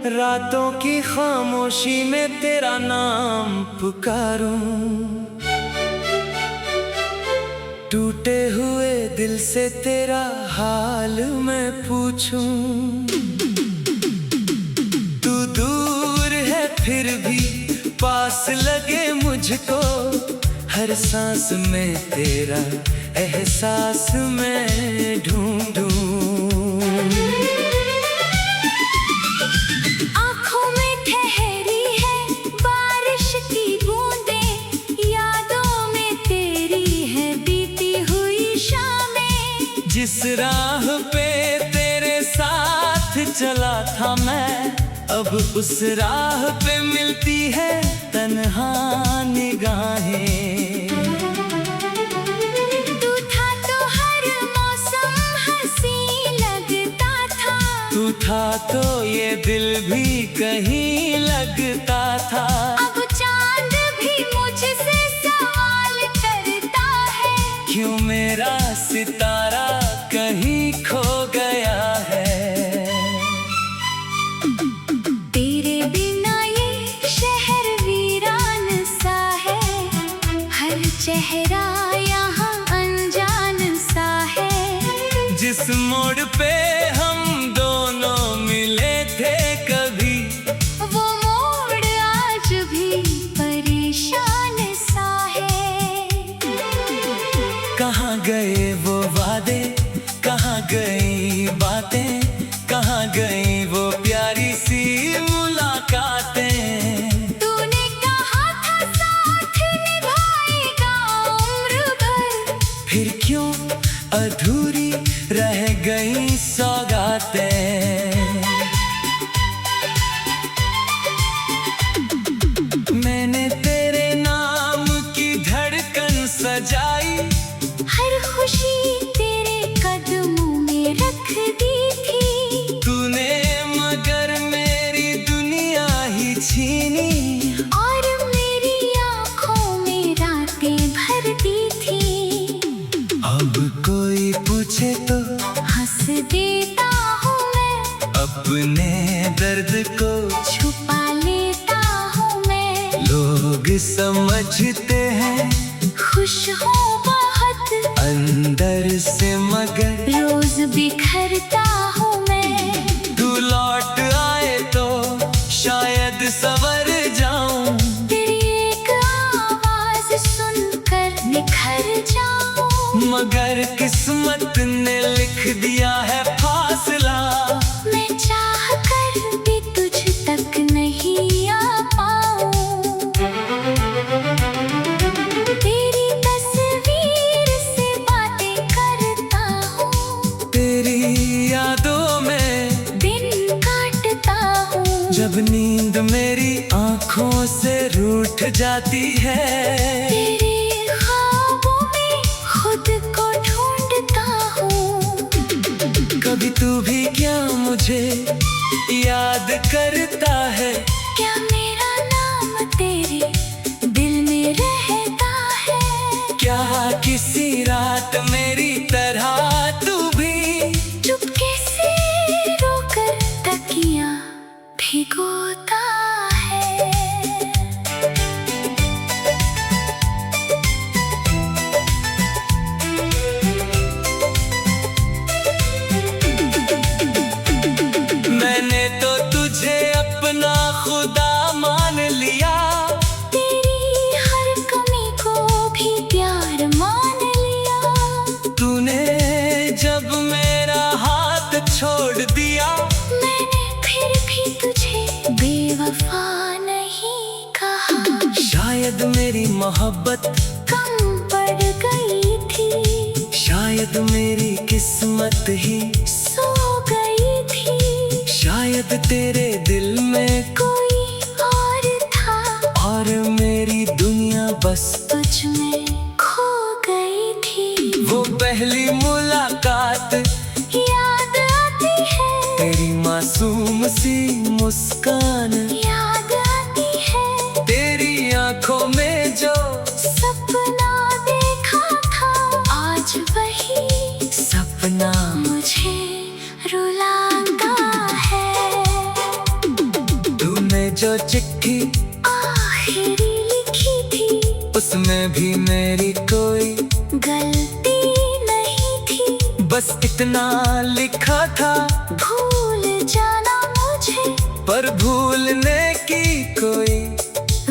रातों की खामोशी में तेरा नाम पुकारूं, टूटे हुए दिल से तेरा हाल मैं पूछूं। तू दूर है फिर भी पास लगे मुझको, हर सांस में तेरा एहसास मैं ढूंढूं। जिस राह पे तेरे साथ चला था मैं, अब उस राह पे मिलती है तन्हा निगाहें। तू था तो हर मौसम हंसी लगता था, तू था तो ये दिल भी कहीं लगता था। अब चांद भी मुझसे सवाल करता है, क्यों मेरा सितारा कहीं खो गया है। तेरे बिना ये शहर वीरान सा है, हर चेहरा यहाँ अनजान सा है। जिस मोड़ पे हम दोनों मिले थे कभी, वो मोड़ आज भी परेशान सा है। कहाँ गए वो वादे, कहाँ गई बातें, कहाँ गई वो प्यारी सी मुलाकातें। तूने कहा था साथ निभाएगा उम्र भर, फिर क्यों अधूरी रह गई सौगातें। मैंने तेरे नाम की धड़कन सजाई, हर खुशी तेरे कदमों में रख दी थी। तूने मगर मेरी दुनिया ही छीनी, और मेरी आँखों में रातें भर दी थी। अब कोई पूछे तो हंस देता हूँ मैं, अपने दर्द को छुपा लेता हूँ मैं। लोग समझते हैं खुश हूँ बहुत अंदर से, मगर रोज बिखरता हूँ मैं। तू लौट आए तो शायद संवर जाऊं, तेरी एक आवाज सुनकर निखर जाऊं। मगर किस्मत ने लिख दिया है फासला। मैं चाह कर भी तुझ तक नहीं आ पाऊं। तेरी तस्वीर से बातें करता हूँ, तेरी यादों में दिन काटता हूँ। जब नींद मेरी आँखों से रूठ जाती है, तेरे ख्वाबों में खुद को ढूंढता हूँ। कभी तू भी क्या मुझे याद करता है। क्या मेरा नाम तेरे दिल में रहता है। क्या किसी रात मेरी तरह तू भी चुपके से रोकर तकिया भिगोता है। मैंने तो तुझे अपना खुदा मान लिया, तेरी हर कमी को भी प्यार मान लिया। तूने जब मेरा हाथ छोड़ दिया, मैंने फिर भी तुझे बेवफा नहीं कहा। शायद मेरी मोहब्बत कम पड़ गई थी, शायद मेरी किस्मत ही सो गई थी। शायद तेरे दिल में कोई और था, और मेरी दुनिया बस तुझ में खो गई थी। वो हंसी मुस्कान याद आती है। तेरी आंखों में जो सपना देखा था, आज वही सपना मुझे रुलाता है। तूने जो चिट्ठी आखिरी लिखी थी, उसमें भी मेरी कोई गलती नहीं थी। बस इतना लिखा था, भूल जाना मुझे, पर भूलने की कोई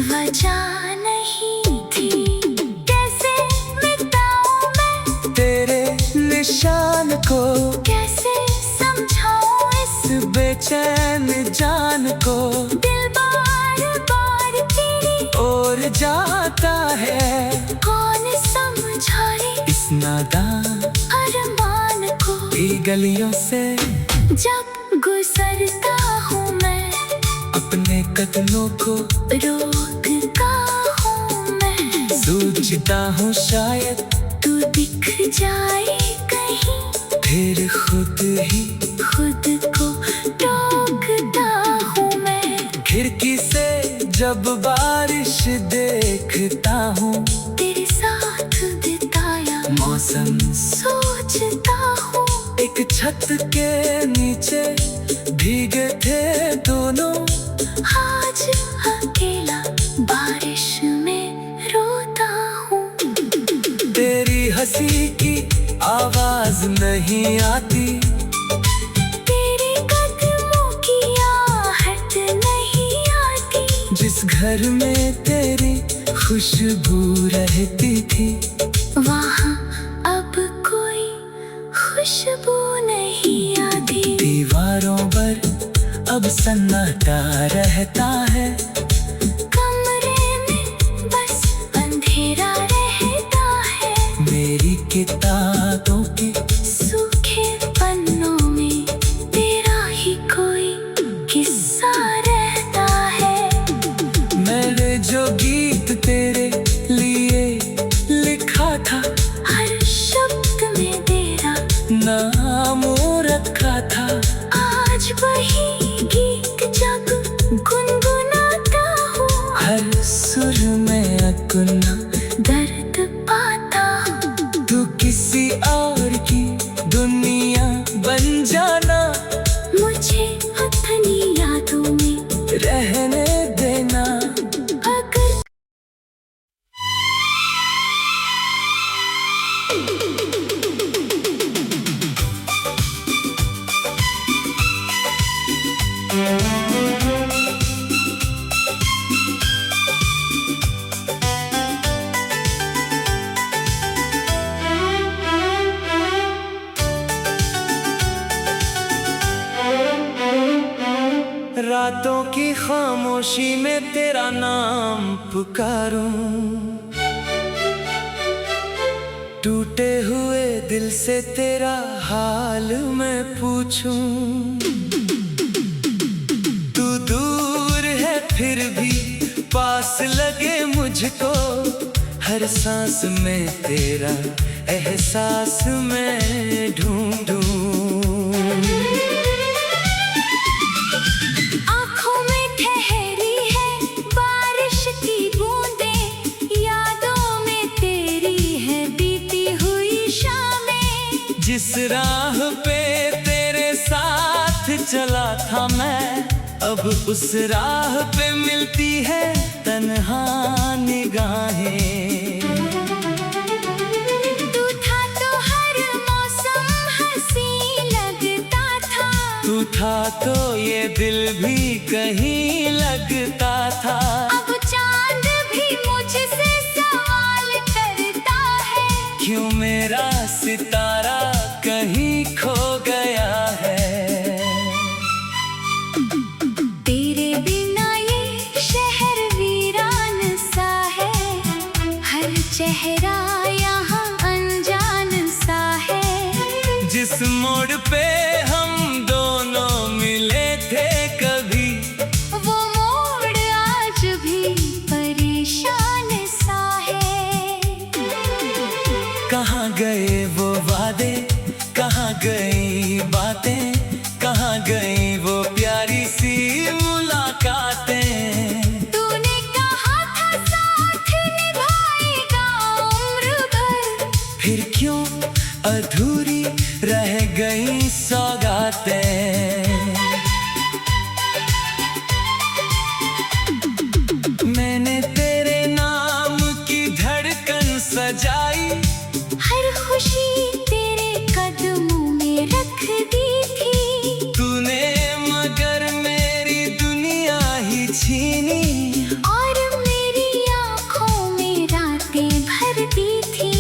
वजह नहीं थी। कैसे मिटाऊं मैं तेरे निशान को, कैसे समझाऊं इस बेचैन जान को। दिल बार बार तेरी और जाता है, कौन समझाए इस नादान अरमान को। की गलियों से जब गुजरता हूँ मैं, अपने कदमों को रोकता हूँ मैं। सोचता हूँ शायद तू दिख जाए कहीं, फिर खुद ही खुद को टोकता हूँ मैं। खिड़की से जब बारिश देखता हूँ, तेरे साथ बिताया मौसम सोचता हूँ। एक छत के नीचे भीगे थे दोनों, आज अकेला बारिश में रोता हूँ। तेरी हंसी की आवाज नहीं आती, तेरे कदमों की आहट नहीं आती। जिस घर में तेरी खुशबू रहती थी, वहाँ अब कोई खुशबू नहीं आती। दीवारों पर अब सन्नाटा रहता है, कमरे में बस अंधेरा रहता है। मेरी किताबों के सूखे पन्नों में तेरा ही कोई किस्सा रहता है। मैंने जो गीत तेरे लिए लिखा था, हर शब्द में तेरा नाम रखा था। आज वही गीत जब गुनगुनाता हूँ, हर सुर में अपना दर्द पाता हूँ। तू किसी और की दुनिया बन जाना, मुझे अपनी यादों में रहने देना। अगर रातों की खामोशी में तेरा नाम पुकारूं, टूटे हुए दिल से तेरा हाल मैं पूछूं। तू दूर है फिर भी पास लगे मुझको, हर सांस में तेरा एहसास मैं ढूंढूं। आँखों में ठहरी है बारिश की बूंदें, यादों में तेरी है बीती हुई शामें। जिस राह पे तेरे साथ चला था मैं, अब उस राह पे मिलती है तन्हा निगाहें। तू था तो हर मौसम हंसी लगता था, तू था तो ये दिल भी कहीं लगता था। अब चांद भी मुझसे सवाल करता है, क्यों मेरा सितारा कहीं खो गया है। तेरे बिना ये शहर वीरान सा है, हर चेहरा यहाँ अनजान सा है। जिस मोड़ पे हम दोनों मिले थे कभी, वो मोड़ आज भी परेशान सा है। कहाँ गए वो वादे, कहाँ गई बातें, कहाँ गई वो प्यारी अधूरी रह गई सौगातें। मैंने तेरे नाम की धड़कन सजाई, हर खुशी तेरे कदमों में रख दी थी। तूने मगर मेरी दुनिया ही छीनी, और मेरी आँखों में रातें भर दी थी।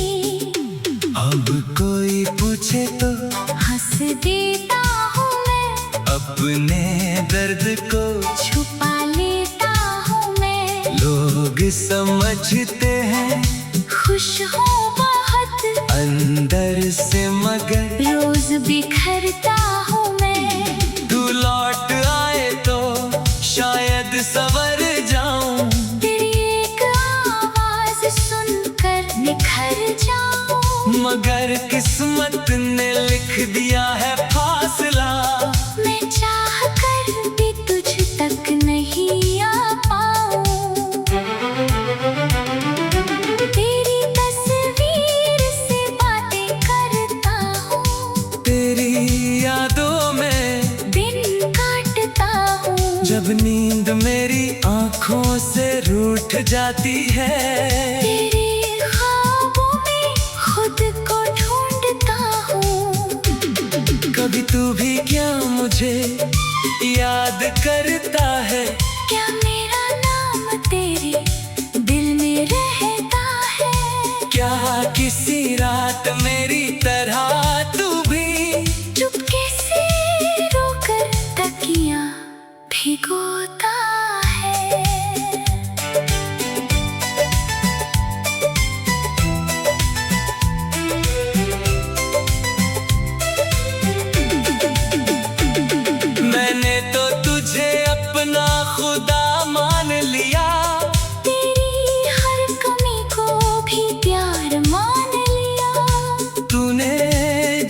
अब कोई पूछे तो हंस देता हूँ मैं, अपने दर्द को छुपा लेता हूँ मैं। लोग समझते हैं खुश हूँ बहुत अंदर से, मगर रोज बिखरता हूँ मैं। तू लौट आए तो शायद संवर जाऊं, तेरी एक आवाज सुनकर निखर जाऊं। मगर किस्मत ने लिख दिया है फासला। मैं चाह कर भी तुझ तक नहीं आ पाऊं। तेरी तस्वीर से बातें करता हूँ, तेरी यादों में दिन काटता हूँ। जब नींद मेरी आंखों से रूठ जाती है, तेरे ख्वाबों में खुद को ढूंढता हूँ। कभी तू भी क्या मुझे याद करता है? क्या मेरा नाम तेरे दिल में रहता है? क्या किसी रात मेरी तरह तू भी चुपके से रोकर तकिया भिगोता है? मैंने तो तुझे अपना खुदा मान लिया, तेरी हर कमी को भी प्यार मान लिया। तूने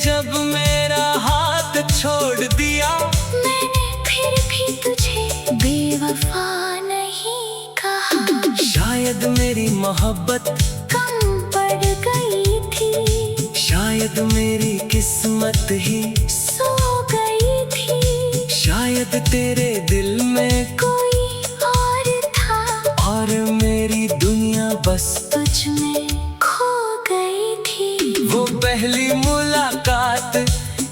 जब मेरा हाथ छोड़ दिया, मैंने फिर भी तुझे बेवफा नहीं कहा। शायद मेरी मोहब्बत कम पड़ गई थी, शायद मेरी किस्मत ही, सो गई थी। शायद तेरे दिल में कोई और था, और मेरी दुनिया बस तुझ में खो गई थी। वो पहली मुलाकात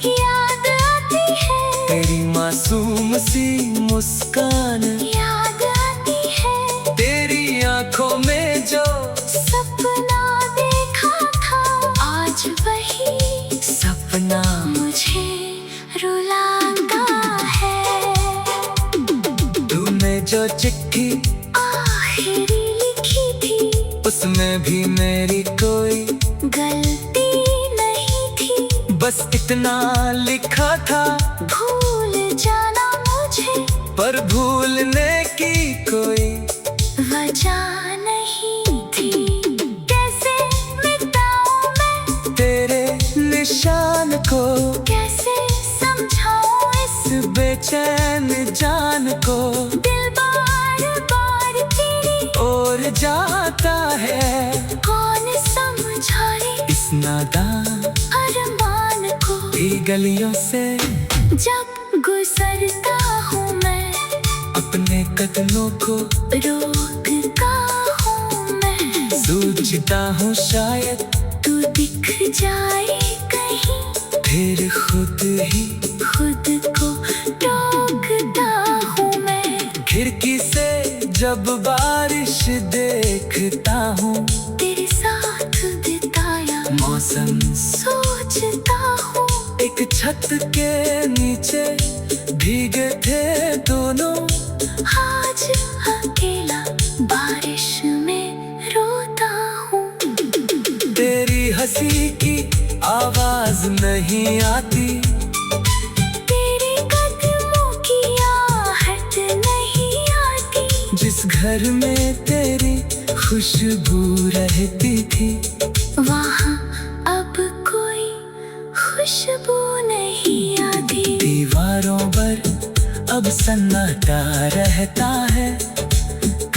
याद आती है, तेरी मासूम सी मुस्कान, याद आती है। तेरी आंखों में जो सपना देखा था, आज वही सपना मुझे रुलाता है। तूने जो चिट्ठी आखिरी लिखी थी, उसमें भी मेरी कोई गलती नहीं थी। बस इतना लिखा था, भूल जाना मुझे, पर भूलने की कोई वजह नहीं थी। कैसे मिटाऊं मैं तेरे निशान को, कैसे समझाऊं इस बेचैन जान को। दिल बार बार तेरी और जाता है, कौन समझाए इस नादान अरमान को। भी गलियों से जब गुजरता हूँ मैं, अपने कदमों को रोकता हूँ मैं। सोचता हूँ शायद तू दिख जाए कहीं, फिर खुद ही खुद को टोकता हूँ मैं। खिड़की से जब बारिश देखता हूँ, तेरे साथ बिताया मौसम सोचता हूँ। एक छत के नीचे भीगे थे दोनों, आज अकेला बारिश में रोता हूँ। तेरी हंसी की आवाज नहीं आती, तेरे कदमों की आहट नहीं आती। जिस घर में तेरी खुशबू रहती थी, वहाँ अब कोई खुशबू नहीं आती। दीवारों पर अब सन्नाटा रहता है,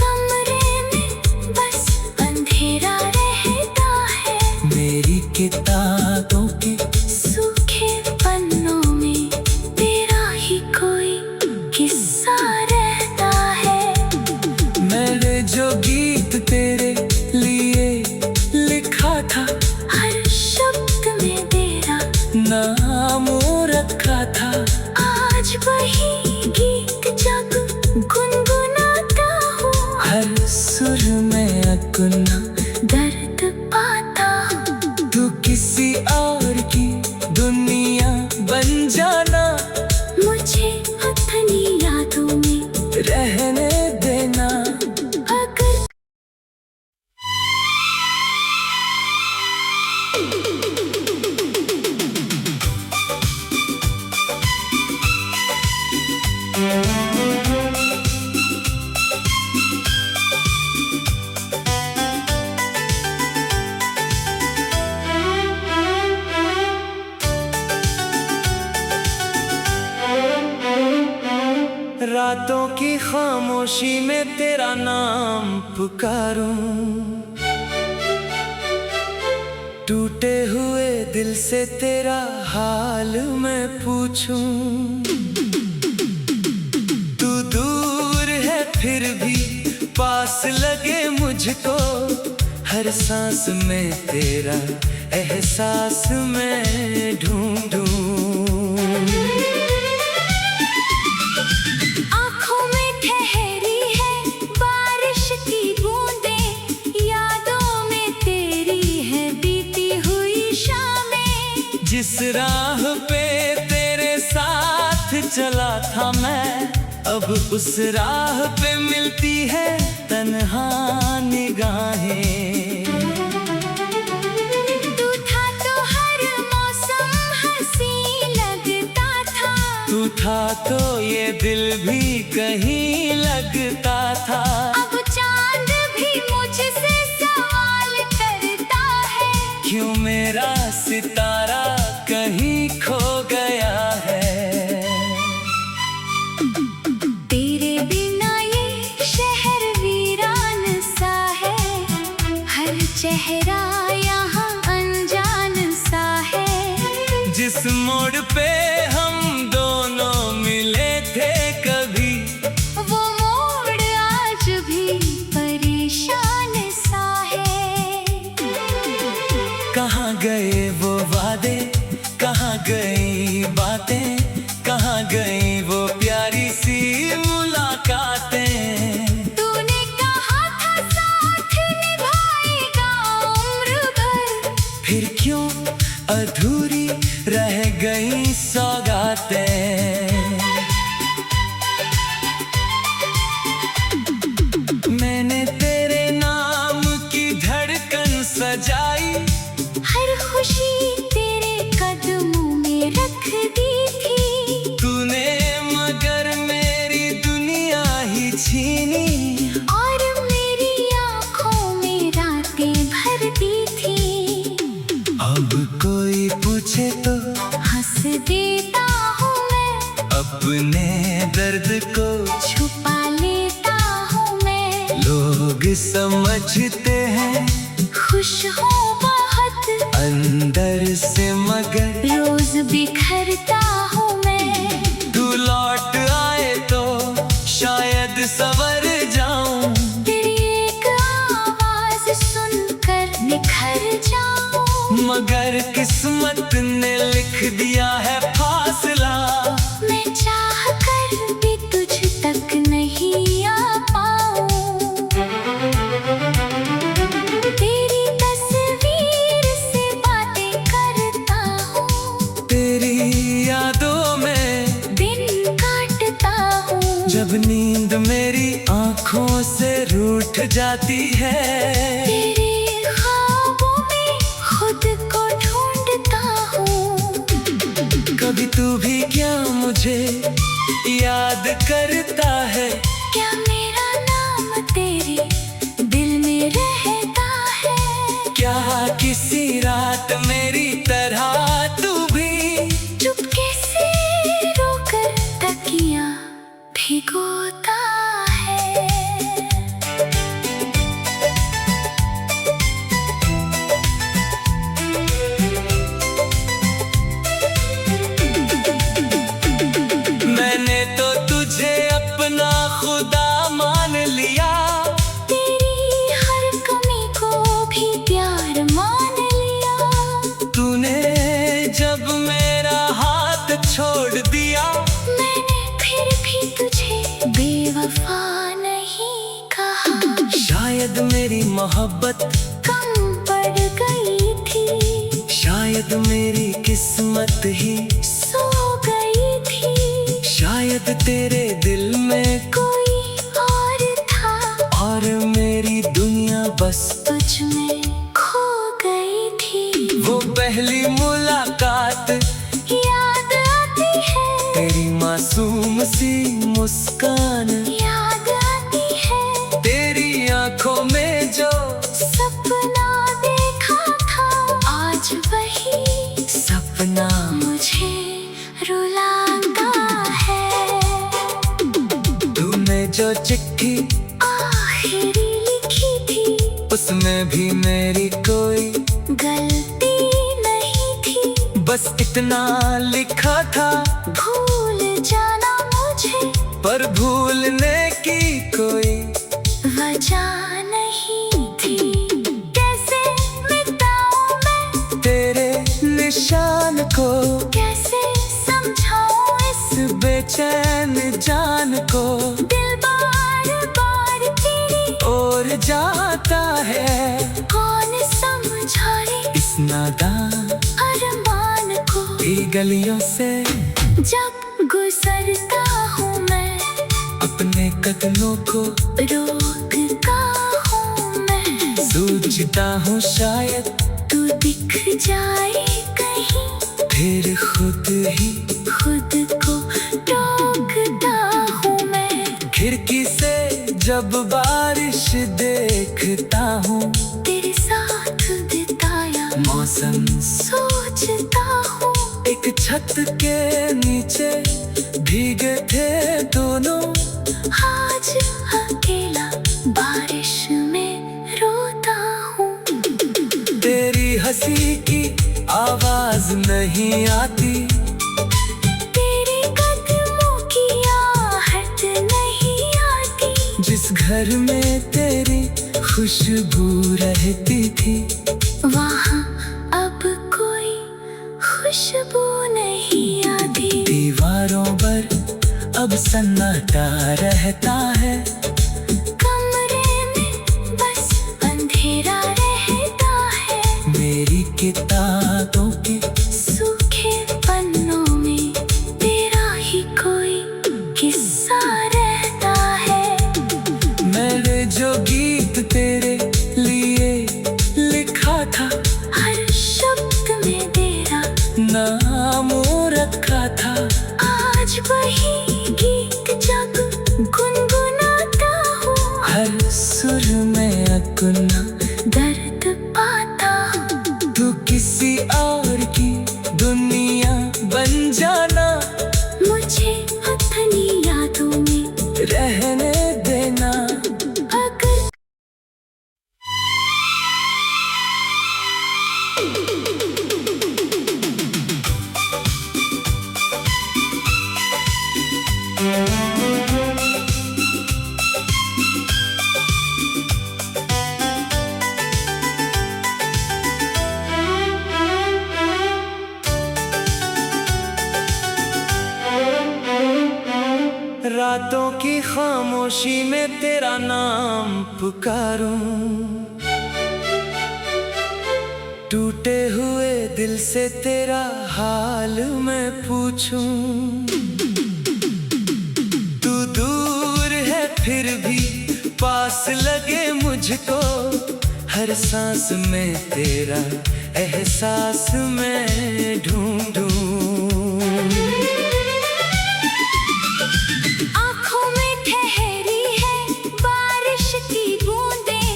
कमरे में बस अंधेरा रहता है। मेरी किताबों के ना दर्द पाता। तू किसी और की दुनिया बन जाना, मुझे अपनी यादों में रहने देना। अगर रातों की खामोशी में तेरा नाम पुकारूं, टूटे हुए दिल से तेरा हाल मैं पूछूं। तू दूर है फिर भी पास लगे मुझको, हर सांस में तेरा एहसास मैं ढूंढूं। आँखों में ठहरी है बारिश की बूंदें, यादों में तेरी है बीती हुई शामें। जिस राह पे तेरे साथ चला था मैं, अब उस राह पे मिलती है तन्हा निगाहें। तू था तो हर मौसम हंसी लगता था, तू था तो ये दिल भी कहीं लगता था। अब चांद भी मुझसे सवाल करता है, क्यों मेरा सितारा कहीं खो गया है। तेरे बिना ये शहर वीरान सा है, हर चेहरा यहाँ अनजान सा है। जिस मोड़ पे हम दोनों मिले थे कभी, वो मोड़ आज भी परेशान सा है। कहाँ गए वो वादे, कहाँ गई बातें, कहाँ गई वो प्यारी सी मुलाकातें। तूने कहा था साथ निभाएगा उम्र भर, फिर क्यों अधूरी रह गई सौगातें। मैंने तेरे नाम की धड़कन सजाई, हर खुशी तेरे कदमों में रख दी थी। तूने मगर मेरी दुनिया ही छीनी, और मेरी आँखों में रातें भर दी थी। अब कोई पूछे तो हंस देता हूँ मैं, अपने दर्द को छुपा लेता हूँ मैं। लोग समझते हैं खुश हूँ बहुत अंदर से, मगर रोज बिखरता हूँ मैं। तू लौट आए तो शायद सवर जाऊं। तेरी एक आवाज सुनकर निखर जाऊं। मगर किस्मत ने लिख दिया है फासला, मैं चाह कर भी तुझ तक नहीं आ पाऊं। तेरी तस्वीर से बातें करता हूँ, तेरी यादों में दिन काटता हूँ। जब नींद मेरी आंखों से रूठ जाती है, तेरे ख्वाबों में खुद को ढूंढता हूँ। मोहब्बत कम पड़ गई थी, शायद मेरी किस्मत ही सो गई थी। शायद तेरे दिल में कोई और था और मेरी दुनिया बस तुझ में खो गई थी। वो पहली मुलाकात याद आती है, तेरी मासूम सी मुस्कान याद आती है, तेरी आंखों में जो सपना देखा था, आज वही सपना मुझे रुलाता है। तूने जो चिट्ठी आखिरी लिखी थी, उसमें भी मेरी कोई गलती नहीं थी, बस इतना लिखा था, भूल जाना मुझे, पर भूलने की कोई वजह नहीं थी। कैसे मिटाऊं मैं तेरे निशान को, कैसे समझाऊं इस बेचैन जान को, दिल बार बार तेरी और जाता है कौन समझाए इस नादान अरमान को। की गलियों से जब गुजरता हूँ मैं, अपने कदमों को रोकता हूँ मैं, सोचता हूँ शायद तू दिख जाए कहीं, फिर खुद ही खुद को टोकता हूँ मैं। खिड़की से जब बारिश देखता हूँ, तेरे साथ बिताया मौसम सोचता हूँ, एक छत के नीचे भीगे थे दोनों, आज अकेला बारिश में रोता हूँ। तेरी हंसी की आवाज नहीं आती, तेरे कदमों की आहट नहीं आती, जिस घर में तेरी खुशबू रहती थी, वहाँ अब कोई खुशबू नहीं आती। दीवारों पर अब सन्नाटा रहता है, कमरे में बस अंधेरा रहता है, मेरी किताबों के सूखे पन्नों में तेरा ही कोई किस्सा रहता है। मैंने जो गीत तेरे लिए लिखा था, हर शब्द में तेरा नाम रखा था, आज वही गीत जब गुनगुनाता हूँ, हर सुर में अकुना दर्द पाता हूँ। तू किसी और की दुनिया बन जाना, मुझे अपनी यादों में रहने देना। अगर रातों की खामोशी में तेरा नाम पुकारूं, टूटे हुए दिल से तेरा हाल मैं पूछूं। तू दूर है फिर भी पास लगे मुझको, हर सांस में तेरा एहसास मैं ढूंढूं। आँखों में ठहरी है बारिश की बूंदें,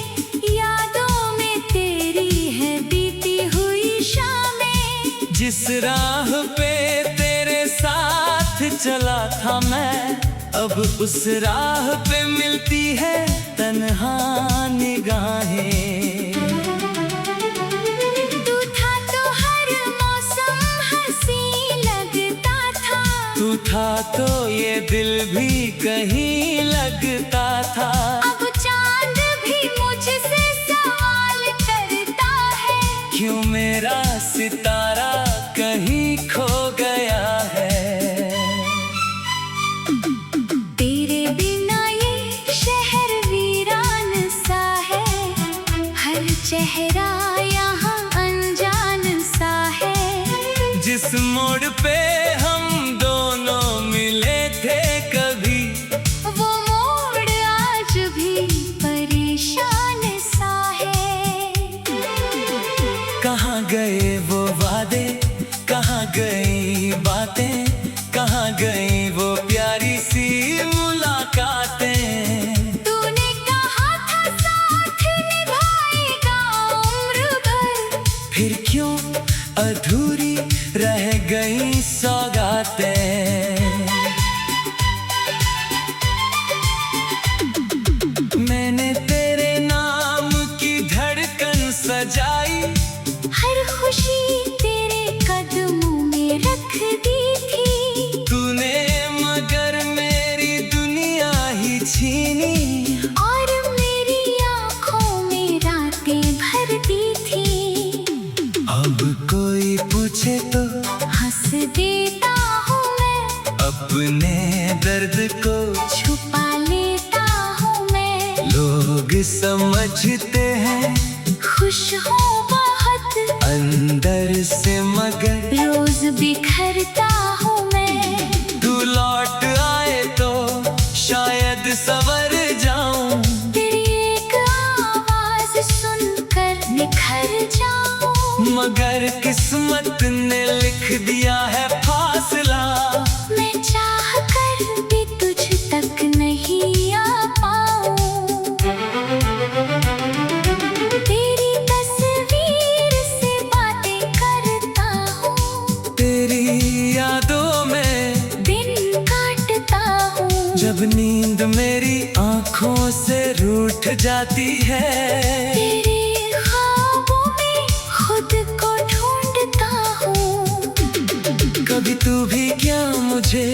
यादों में तेरी है बीती हुई शामें। जिस राह पे तेरे साथ चला था मैं, अब उस राह पे मिलती है तन्हा निगाहें। तू था तो हर मौसम हंसी लगता था, तू था तो ये दिल भी कहीं लगता था। अब चांद भी मुझसे सवाल करता है, क्यों मेरा सितारा कहीं खो गया है। तेरे बिना ये शहर वीरान सा है, चेहरा यहाँ अनजान सा है। जिस मोड़ पे हम दोनों मिले थे कभी, वो मोड़ आज भी परेशान सा है। कहाँ गए वो वादे, कहाँ गई बातें, कहाँ गई वो प्यारी सी मुलाकातें। तूने कहा था साथ निभाएगा उम्र भर, फिर क्यों अधूरी रह गई सौगातें। मैंने तेरे नाम की धड़कन सजाई, हर खुशी तेरे कदमों में रख दी थी। तूने मगर मेरी दुनिया ही छीनी, और मेरी आँखों में रातें भर दी थी। अब कोई पूछे तो हंस देता हूँ मैं, अपने दर्द को छुपा लेता हूँ मैं। लोग समझते हैं खुश हूँ बहुत अंदर से, मगर रोज बिखरता हूँ मैं। तू लौट आए तो शायद संवर जाऊं, तेरी एक आवाज सुनकर निखर जाऊं। मगर किस्मत ने लिख दिया है फासला। मैं चाह कर भी तुझ तक नहीं आ पाऊं। तेरी तस्वीर से बातें करता हूँ, तेरी यादों में दिन काटता हूँ। जब नींद मेरी आंखों से रूठ जाती है, तेरे ख्वाबों में खुद को ढूंढता हूँ। कभी तू भी क्या मुझे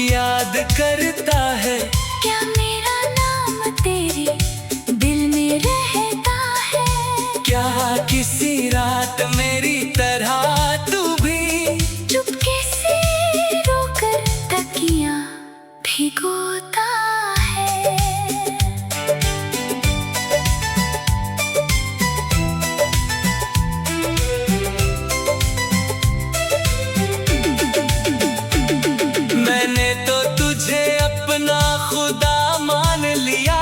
याद करता है। क्या मेरा नाम तेरे दिल में रहता है। क्या किसी रात मेरी तरह तू भी चुपके से रोकर तकिया भिगोता है। मैंने तो तुझे अपना खुदा मान लिया,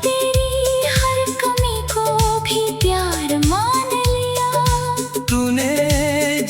तेरी हर कमी को भी प्यार मान लिया। तूने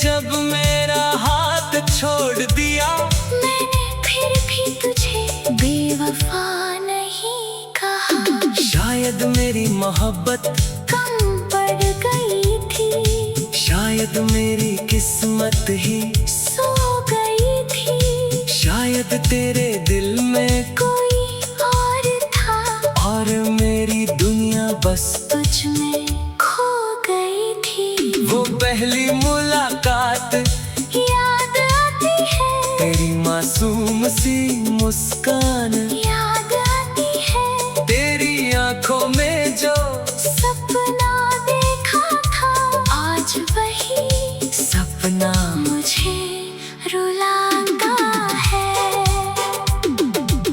जब मेरा हाथ छोड़ दिया, मैंने फिर भी तुझे बेवफा नहीं कहा। शायद मेरी मोहब्बत कम पड़ गई थी, शायद मेरी किस्मत ही, सो गई थी। शायद तेरे दिल में कोई और था, और मेरी दुनिया बस तुझ में खो गई थी। वो पहली मुलाकात याद आती है, तेरी मासूम सी मुस्कान, याद आती है। तेरी आंखों में जो सपना देखा था, आज वही सपना मुझे रुलाता है।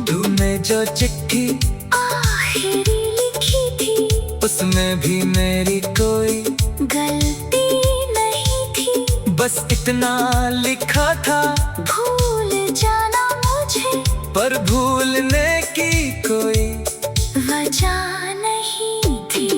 तूने जो चिट्ठी आखिरी लिखी थी, उसमें भी मेरी कोई गलती नहीं थी। बस इतना लिखा था, भूल जाना मुझे, पर भूलने की कोई वजह नहीं थी।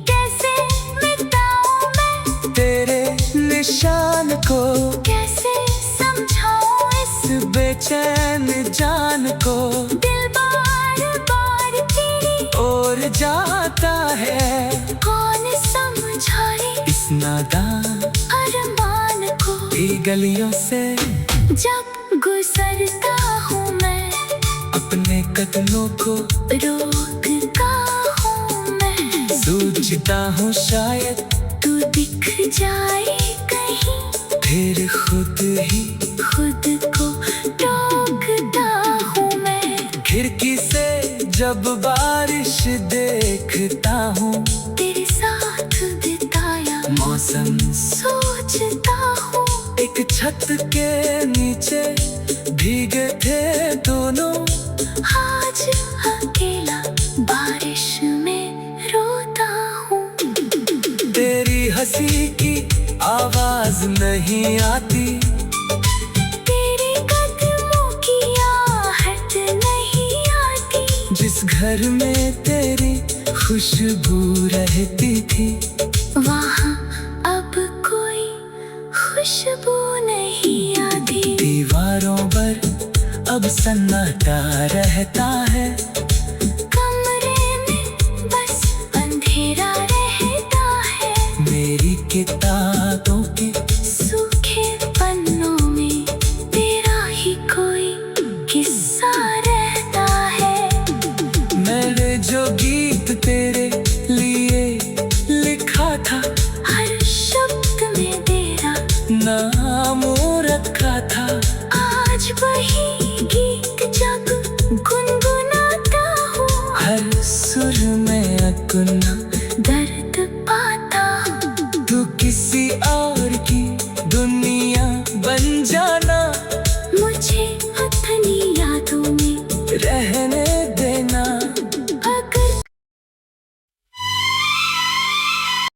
कैसे मिटाऊं मैं तेरे निशान को, कैसे समझाऊं इस बेचैन जान को। दिल बार बार तेरी और जाता है, कौन समझाए इस नादान अरमान को। की गलियों से जब गुजरता हूँ मैं, अपने कदमों को रोकता हूँ मैं। सोचता हूँ शायद तू दिख जाए कहीं, फिर खुद ही खुद को टोकता हूँ मैं। खिड़की से जब बारिश देखता हूँ, तेरे साथ बिताया मौसम सोचता हूँ। एक छत के नीचे भीगे थे दोनों, आज अकेला बारिश में रोता हूँ। हंसी की आवाज नहीं आती, तेरे कदमों की आहट नहीं आती। जिस घर में तेरी खुशबू रहती थी, वहाँ अब कोई खुशबू नहीं आती। दीवारों पर अब सन्नाटा रहता है, कमरे में बस अंधेरा रहता है। मेरी किताबों के सूखे पन्नों में तेरा ही कोई किस्सा रहता है। मैंने जो गीत तेरे लिए लिखा था, हर शब्द में तेरा नाम रखा था, आज वही